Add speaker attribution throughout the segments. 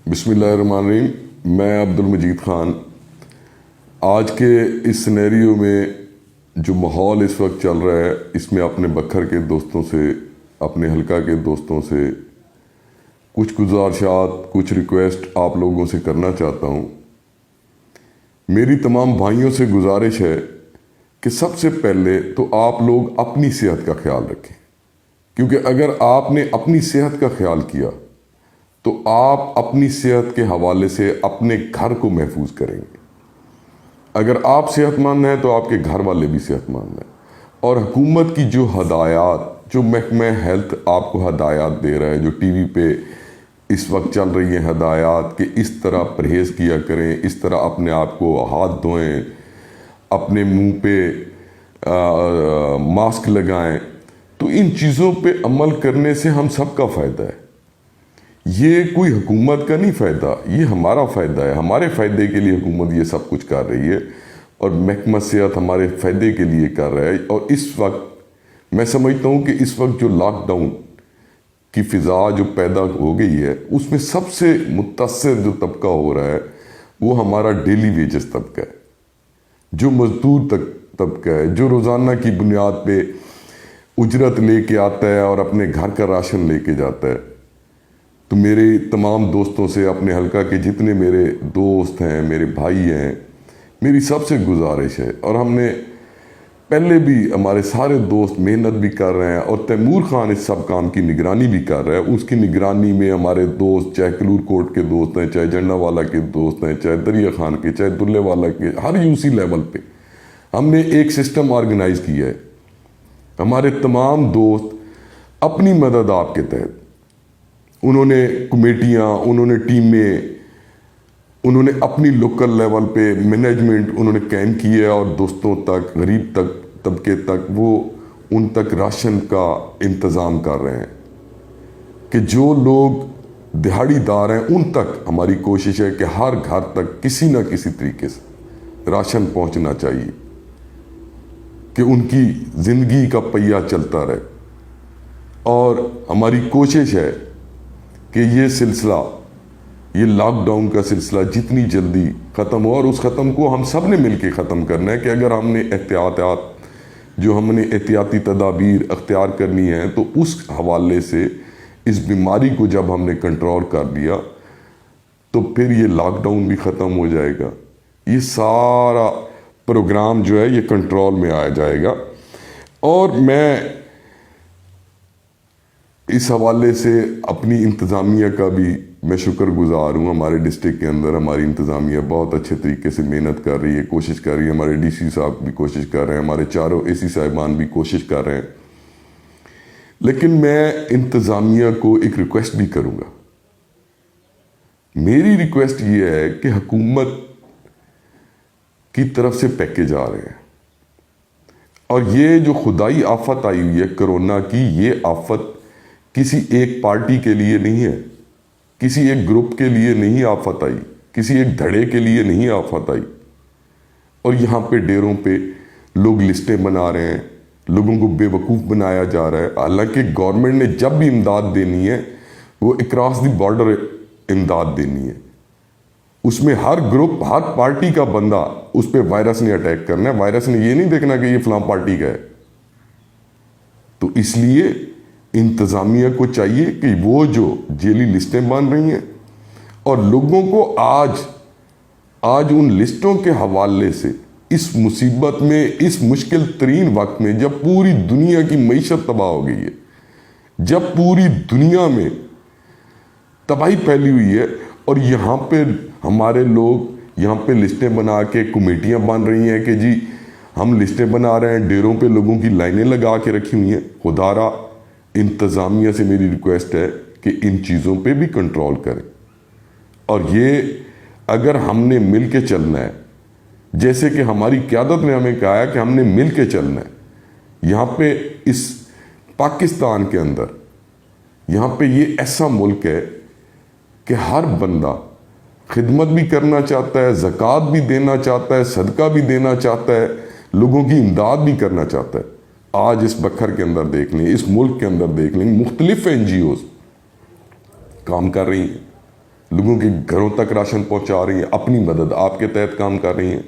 Speaker 1: بسم اللہ الرحمن الرحیم۔ میں عبد المجید خان آج کے اس سینیریو میں جو ماحول اس وقت چل رہا ہے، اس میں اپنے بکھر کے دوستوں سے، اپنے حلقہ کے دوستوں سے کچھ گزارشات، کچھ ریکویسٹ آپ لوگوں سے کرنا چاہتا ہوں۔ میری تمام بھائیوں سے گزارش ہے کہ سب سے پہلے تو آپ لوگ اپنی صحت کا خیال رکھیں، کیونکہ اگر آپ نے اپنی صحت کا خیال کیا تو آپ اپنی صحت کے حوالے سے اپنے گھر کو محفوظ کریں گے۔ اگر آپ صحت مند ہیں تو آپ کے گھر والے بھی صحت مند ہیں۔ اور حکومت کی جو ہدایات، جو محکمہ ہیلتھ آپ کو ہدایات دے رہا ہے، جو ٹی وی پہ اس وقت چل رہی ہیں ہدایات کہ اس طرح پرہیز کیا کریں، اس طرح اپنے آپ کو ہاتھ دھوئیں، اپنے منہ پہ ماسک لگائیں، تو ان چیزوں پہ عمل کرنے سے ہم سب کا فائدہ ہے۔ یہ کوئی حکومت کا نہیں فائدہ، یہ ہمارا فائدہ ہے۔ ہمارے فائدے کے لیے حکومت یہ سب کچھ کر رہی ہے اور محکمہ صحت ہمارے فائدے کے لیے کر رہا ہے۔ اور اس وقت میں سمجھتا ہوں کہ اس وقت جو لاک ڈاؤن کی فضا جو پیدا ہو گئی ہے، اس میں سب سے متاثر جو طبقہ ہو رہا ہے وہ ہمارا ڈیلی ویجز طبقہ ہے، جو مزدور طبقہ ہے، جو روزانہ کی بنیاد پہ اجرت لے کے آتا ہے اور اپنے گھر کا راشن لے کے جاتا ہے۔ تو میرے تمام دوستوں سے، اپنے حلقہ کے جتنے میرے دوست ہیں، میرے بھائی ہیں، میری سب سے گزارش ہے، اور ہم نے پہلے بھی ہمارے سارے دوست محنت بھی کر رہے ہیں، اور تیمور خان اس سب کام کی نگرانی بھی کر رہا ہے۔ اس کی نگرانی میں ہمارے دوست، چاہے کلور کوٹ کے دوست ہیں، چاہے جنڈا والا کے دوست ہیں، چاہے دریا خان کے، چاہے دلے والا کے، ہر یو سی لیول پہ ہم نے ایک سسٹم آرگنائز کیا ہے۔ ہمارے تمام دوست اپنی مدد آپ کے تحت، انہوں نے کمیٹیاں، انہوں نے ٹیمیں، انہوں نے اپنی لوکل لیول پہ مینجمنٹ انہوں نے قائم کی ہے، اور دوستوں تک، غریب طبقے تک، وہ ان تک راشن کا انتظام کر رہے ہیں کہ جو لوگ دہاڑی دار ہیں ان تک ہماری کوشش ہے کہ ہر گھر تک کسی نہ کسی طریقے سے راشن پہنچنا چاہیے کہ ان کی زندگی کا پہیہ چلتا رہے۔ اور ہماری کوشش ہے کہ یہ سلسلہ، یہ لاک ڈاؤن کا سلسلہ جتنی جلدی ختم ہو، اور اس ختم کو ہم سب نے مل کے ختم کرنا ہے کہ اگر ہم نے جو ہم نے احتیاطی تدابیر اختیار کرنی ہے، تو اس حوالے سے اس بیماری کو جب ہم نے کنٹرول کر لیا تو پھر یہ لاک ڈاؤن بھی ختم ہو جائے گا، یہ سارا پروگرام جو ہے یہ کنٹرول میں آ جائے گا۔ اور میں اس حوالے سے اپنی انتظامیہ کا بھی میں شکر گزار ہوں۔ ہمارے ڈسٹرکٹ کے اندر ہماری انتظامیہ بہت اچھے طریقے سے محنت کر رہی ہے، کوشش کر رہی ہے، ہمارے ڈی سی صاحب بھی کوشش کر رہے ہیں، ہمارے چاروں اے سی صاحبان بھی کوشش کر رہے ہیں۔ لیکن میں انتظامیہ کو ایک ریکویسٹ بھی کروں گا۔ میری ریکویسٹ یہ ہے کہ حکومت کی طرف سے پیکیج آ رہے ہیں، اور یہ جو خدائی آفت آئی ہوئی ہے کرونا کی، یہ آفت کسی ایک پارٹی کے لیے نہیں ہے، کسی ایک گروپ کے لیے نہیں آفت آئی، کسی ایک دھڑے کے لیے نہیں آفت آئی۔ اور یہاں پہ ڈیروں پہ لوگ لسٹیں بنا رہے ہیں، لوگوں کو بے وقوف بنایا جا رہا ہے، حالانکہ گورنمنٹ نے جب بھی امداد دینی ہے وہ اکراس دی بارڈر امداد دینی ہے۔ اس میں ہر گروپ، ہر پارٹی کا بندہ اس پہ وائرس نے اٹیک کرنا ہے، وائرس نے یہ نہیں دیکھنا کہ یہ فلاں پارٹی کا ہے۔ تو اس لیے انتظامیہ کو چاہیے کہ وہ جو جیلی لسٹیں بن رہی ہیں، اور لوگوں کو آج ان لسٹوں کے حوالے سے اس مصیبت میں، اس مشکل ترین وقت میں، جب پوری دنیا کی معیشت تباہ ہو گئی ہے، جب پوری دنیا میں تباہی پھیلی ہوئی ہے، اور یہاں پہ ہمارے لوگ یہاں پہ لسٹیں بنا کے کمیٹیاں بن رہی ہیں کہ جی ہم لسٹیں بنا رہے ہیں، ڈیروں پہ لوگوں کی لائنیں لگا کے رکھی ہوئی ہیں۔ خدارا انتظامیہ سے میری ریکویسٹ ہے کہ ان چیزوں پہ بھی کنٹرول کریں، اور یہ اگر ہم نے مل کے چلنا ہے، جیسے کہ ہماری قیادت نے ہمیں کہا ہے کہ ہم نے مل کے چلنا ہے۔ یہاں پہ اس پاکستان کے اندر، یہاں پہ یہ ایسا ملک ہے کہ ہر بندہ خدمت بھی کرنا چاہتا ہے، زکوٰۃ بھی دینا چاہتا ہے، صدقہ بھی دینا چاہتا ہے، لوگوں کی امداد بھی کرنا چاہتا ہے۔ آج اس بکھر کے اندر دیکھ لیں، اس ملک کے اندر دیکھ لیں، مختلف NGOs کام کر رہی ہیں، لوگوں کے گھروں تک راشن پہنچا رہی ہیں، اپنی مدد آپ کے تحت کام کر رہی ہیں،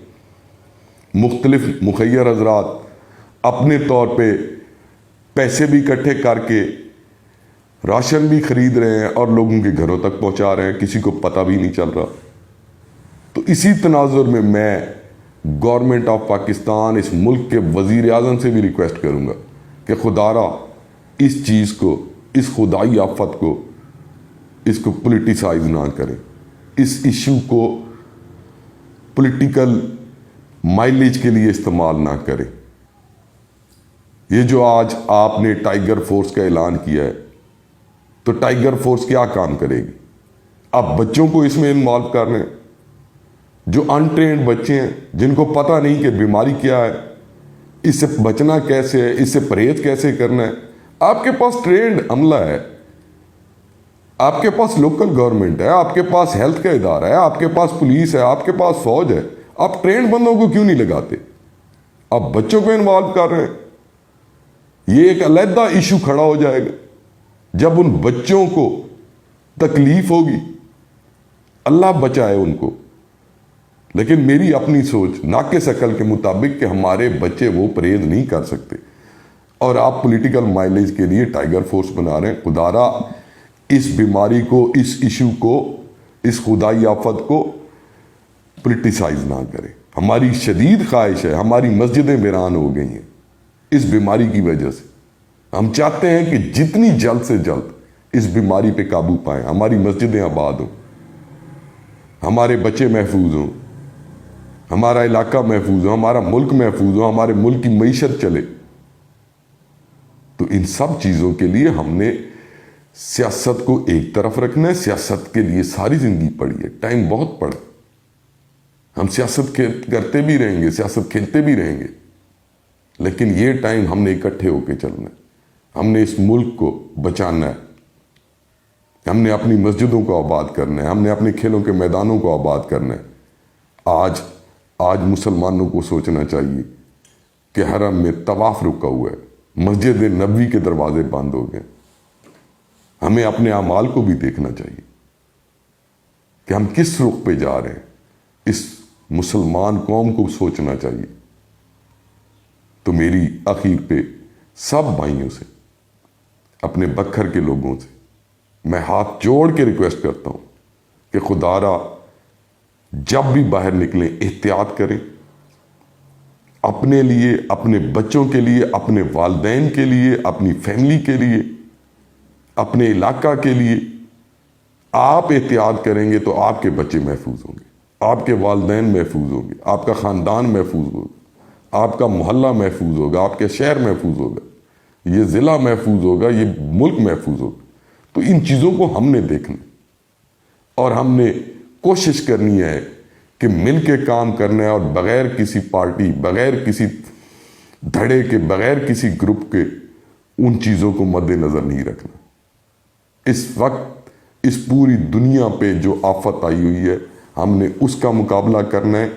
Speaker 1: مختلف مخیر حضرات اپنے طور پہ پیسے بھی اکٹھے کر کے راشن بھی خرید رہے ہیں اور لوگوں کے گھروں تک پہنچا رہے ہیں، کسی کو پتہ بھی نہیں چل رہا۔ تو اسی تناظر میں گورنمنٹ آف پاکستان، اس ملک کے وزیر اعظم سے بھی ریکویسٹ کروں گا کہ خدا را اس چیز کو، اس خدائی آفت کو، اس کو پولیٹیسائز نہ کریں، اس ایشو کو پولیٹیکل مائلیج کے لیے استعمال نہ کریں۔ یہ جو آج آپ نے ٹائیگر فورس کا اعلان کیا ہے، تو ٹائیگر فورس کیا کام کرے گی؟ آپ بچوں کو اس میں انوالو کر رہے ہیں، جو انٹرینڈ بچے ہیں، جن کو پتہ نہیں کہ بیماری کیا ہے، اس سے بچنا کیسے ہے، اس سے پرہیز کیسے کرنا ہے۔ آپ کے پاس ٹرینڈ عملہ ہے، آپ کے پاس لوکل گورنمنٹ ہے، آپ کے پاس ہیلتھ کا ادارہ ہے، آپ کے پاس پولیس ہے، آپ کے پاس فوج ہے، آپ ٹرینڈ بندوں کو کیوں نہیں لگاتے؟ آپ بچوں کو انوالو کر رہے ہیں۔ یہ ایک علیحدہ ایشو کھڑا ہو جائے گا جب ان بچوں کو تکلیف ہوگی، اللہ بچائے ان کو۔ لیکن میری اپنی سوچ ناقص عقل کے مطابق کہ ہمارے بچے وہ پرہیز نہیں کر سکتے، اور آپ پولیٹیکل مائلیج کے لیے ٹائیگر فورس بنا رہے ہیں۔ خدا را اس بیماری کو، اس ایشو کو، اس خدائی آفت کو پولیٹیسائز نہ کریں۔ ہماری شدید خواہش ہے، ہماری مسجدیں ویران ہو گئی ہیں اس بیماری کی وجہ سے۔ ہم چاہتے ہیں کہ جتنی جلد سے جلد اس بیماری پہ قابو پائیں، ہماری مسجدیں آباد ہوں، ہمارے بچے محفوظ ہوں، ہمارا علاقہ محفوظ ہو، ہمارا ملک محفوظ ہو، ہمارے ملک کی معیشت چلے۔ تو ان سب چیزوں کے لیے ہم نے سیاست کو ایک طرف رکھنا ہے۔ سیاست کے لیے ساری زندگی پڑی ہے، ٹائم بہت پڑا۔ ہم سیاست کرتے بھی رہیں گے، سیاست کھیلتے بھی رہیں گے، لیکن یہ ٹائم ہم نے اکٹھے ہو کے چلنا ہے۔ ہم نے اس ملک کو بچانا ہے، ہم نے اپنی مسجدوں کو آباد کرنا ہے، ہم نے اپنے کھیلوں کے میدانوں کو آباد کرنا ہے۔ آج مسلمانوں کو سوچنا چاہیے کہ حرم میں طواف رکا ہوا ہے، مسجد نبوی کے دروازے بند ہو گئے۔ ہمیں اپنے اعمال کو بھی دیکھنا چاہیے کہ ہم کس رخ پہ جا رہے ہیں، اس مسلمان قوم کو سوچنا چاہیے۔ تو میری اخیر پہ سب بھائیوں سے، اپنے بکھر کے لوگوں سے میں ہاتھ جوڑ کے ریکویسٹ کرتا ہوں کہ خدا را جب بھی باہر نکلیں احتیاط کریں، اپنے لیے، اپنے بچوں کے لیے، اپنے والدین کے لیے، اپنی فیملی کے لیے، اپنے علاقہ کے لیے۔ آپ احتیاط کریں گے تو آپ کے بچے محفوظ ہوں گے، آپ کے والدین محفوظ ہوں گے، آپ کا خاندان محفوظ ہوگا، آپ کا محلہ محفوظ ہوگا، آپ کے شہر محفوظ ہوگا، یہ ضلع محفوظ ہوگا، یہ ملک محفوظ ہوگا۔ تو ان چیزوں کو ہم نے دیکھنا اور ہم نے کوشش کرنی ہے کہ مل کے کام کرنا ہے، اور بغیر کسی پارٹی، بغیر کسی دھڑے کے، بغیر کسی گروپ کے ان چیزوں کو مد نظر نہیں رکھنا۔ اس وقت اس پوری دنیا پہ جو آفت آئی ہوئی ہے، ہم نے اس کا مقابلہ کرنا ہے،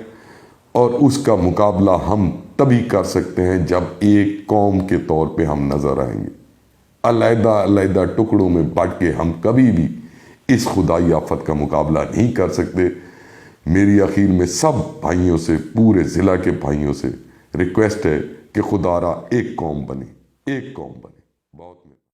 Speaker 1: اور اس کا مقابلہ ہم تبھی کر سکتے ہیں جب ایک قوم کے طور پہ ہم نظر آئیں گے۔ علیحدہ علیحدہ ٹکڑوں میں بانٹ کے ہم کبھی بھی اس خدائی آفت کا مقابلہ نہیں کر سکتے۔ میری اخیر میں سب بھائیوں سے، پورے ضلع کے بھائیوں سے ریکویسٹ ہے کہ خدا را ایک قوم بنے، ایک قوم بنے۔